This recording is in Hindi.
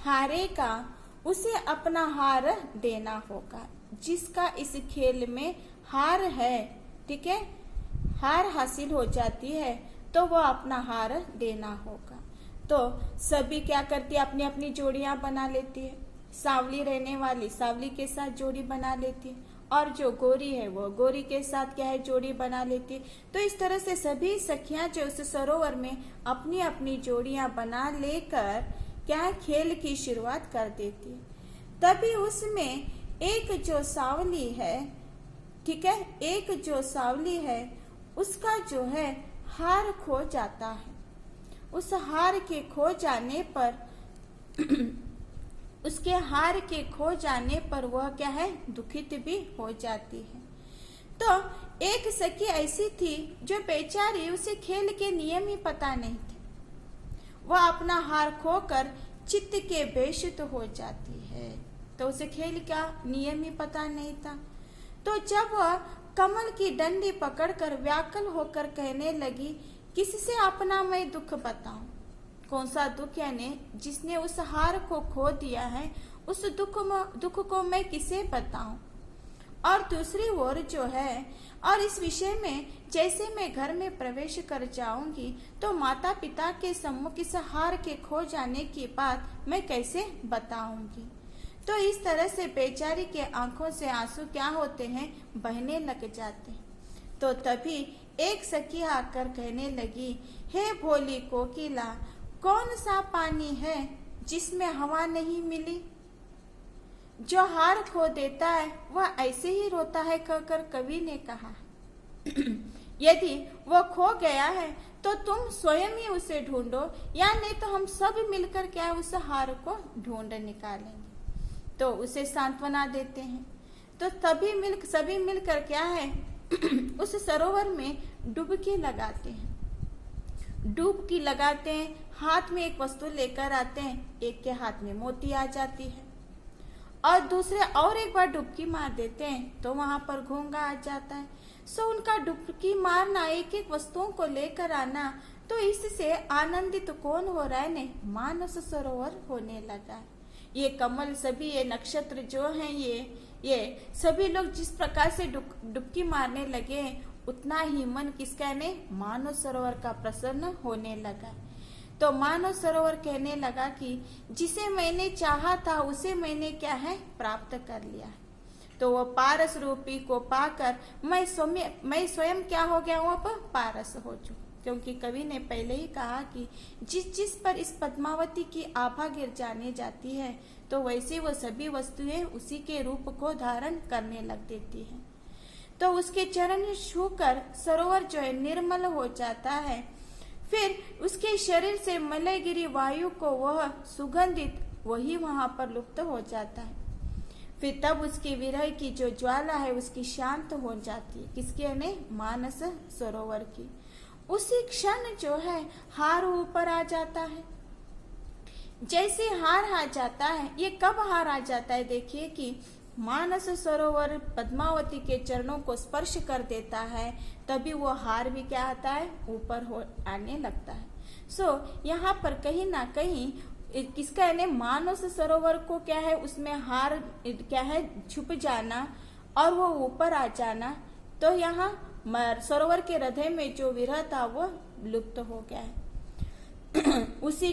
हारेगा उसे अपना हार देना होगा। जिसका इस खेल में हार है, ठीक है, हार हासिल हो जाती है तो वह अपना हार देना होगा। तो सभी क्या करती है, अपनी अपनी जोड़ियां बना लेती है। सांवली रहने वाली सांवली के साथ जोड़ी बना लेती है, और जो गोरी है वो गोरी के साथ क्या है, जोड़ी बना लेती है। तो इस तरह से सभी सखियां जो उस सरोवर में अपनी अपनी जोड़ियां बना लेकर क्या है, खेल की शुरुआत कर देती है। तभी उसमें एक जो सांवली है, ठीक है, एक जो सांवली है उसका जो है हार खो जाता है। उस हार के खो जाने पर उसके हार के खो जाने पर वह क्या है, दुखित भी हो जाती है। तो एक सखी ऐसी थी जो बेचारी, उसे खेल के नियम ही पता नहीं थे। वह अपना हार खोकर चित्त के बेसुध हो जाती है। तो उसे खेल का नियम ही पता नहीं था। तो जब वह कमल की डंडी पकड़कर व्याकुल होकर कहने लगी, किससे अपना मैं दुख बताऊं, कौन सा दुख, यानी जिसने उस हार को खो दिया है उस दुख को मैं किसे बताऊं। और दूसरी ओर जो है, और इस विषय में जैसे मैं घर में प्रवेश कर जाऊंगी तो माता पिता के सम्मुख इस हार के खो जाने की बात मैं कैसे बताऊंगी। तो इस तरह से बेचारी के आंखों से आंसू क्या होते हैं, बहने लग जाते हैं। तो तभी एक सखी आकर कहने लगी, हे भोली कोकिला, कौन सा पानी है जिसमें हवा नहीं मिली। जो हार खो देता है वह ऐसे ही रोता है, कहकर कवि ने कहा। यदि वह खो गया है तो तुम स्वयं ही उसे ढूंढो, या नहीं तो हम सब मिलकर क्या उस हार को ढूंढ निकालेंगे। तो उसे सांत्वना देते हैं। तो सभी मिलकर क्या है उस सरोवर में डुबकी लगाते हैं। डुबकी लगाते हैं, हाथ में एक वस्तु लेकर आते हैं, एक के हाथ में मोती आ जाती है, और दूसरे और एक बार डुबकी मार देते हैं तो वहां पर घोंगा आ जाता है। सो उनका डुबकी मारना, एक एक वस्तुओं को लेकर आना, तो इससे आनंदित कौन हो रहा है ने, मानस सरोवर होने लगा है। ये कमल, सभी ये नक्षत्र जो हैं, ये सभी लोग जिस प्रकार से डुबकी मारने लगे उतना ही मन किसका ने, मानव सरोवर का प्रसन्न होने लगा। तो मानव सरोवर कहने लगा कि जिसे मैंने चाहा था उसे मैंने क्या है, प्राप्त कर लिया है। तो वो पारस रूपी को पाकर मैं स्वयं क्या हो गया हूँ, अब पारस हो चुका। क्योंकि कवि ने पहले ही कहा कि जिस पर इस पद्मावती की आभा गिर जाने जाती है तो वैसे वो सभी वस्तुएं उसी के रूप को धारण करने लग देती हैं। तो उसके चरण छूकर सरोवर जो है निर्मल हो जाता है। फिर उसके शरीर से मलयगिरी वायु को वह सुगंधित वही वहां पर लुप्त हो जाता है। फिर तब उसकी विरह की जो ज्वाला है उसकी शांत हो जाती है, किसके ने, मानस सरोवर की। उसी क्षण जो है हार ऊपर आ जाता है। जैसे हार आ जाता है, ये कब हार आ जाता है, देखिए कि मानस सरोवर पद्मावती के चरणों को स्पर्श कर देता है, तभी वो हार भी क्या आता है, ऊपर हो आने लगता है। यहाँ पर कहीं ना कहीं किसका है, मानस सरोवर को क्या है, उसमें हार क्या है, छुप जाना और वो ऊपर आ जाना। तो यहाँ सरोवर के हृदय में जो विरह था वो लुप्त हो गया है। उसी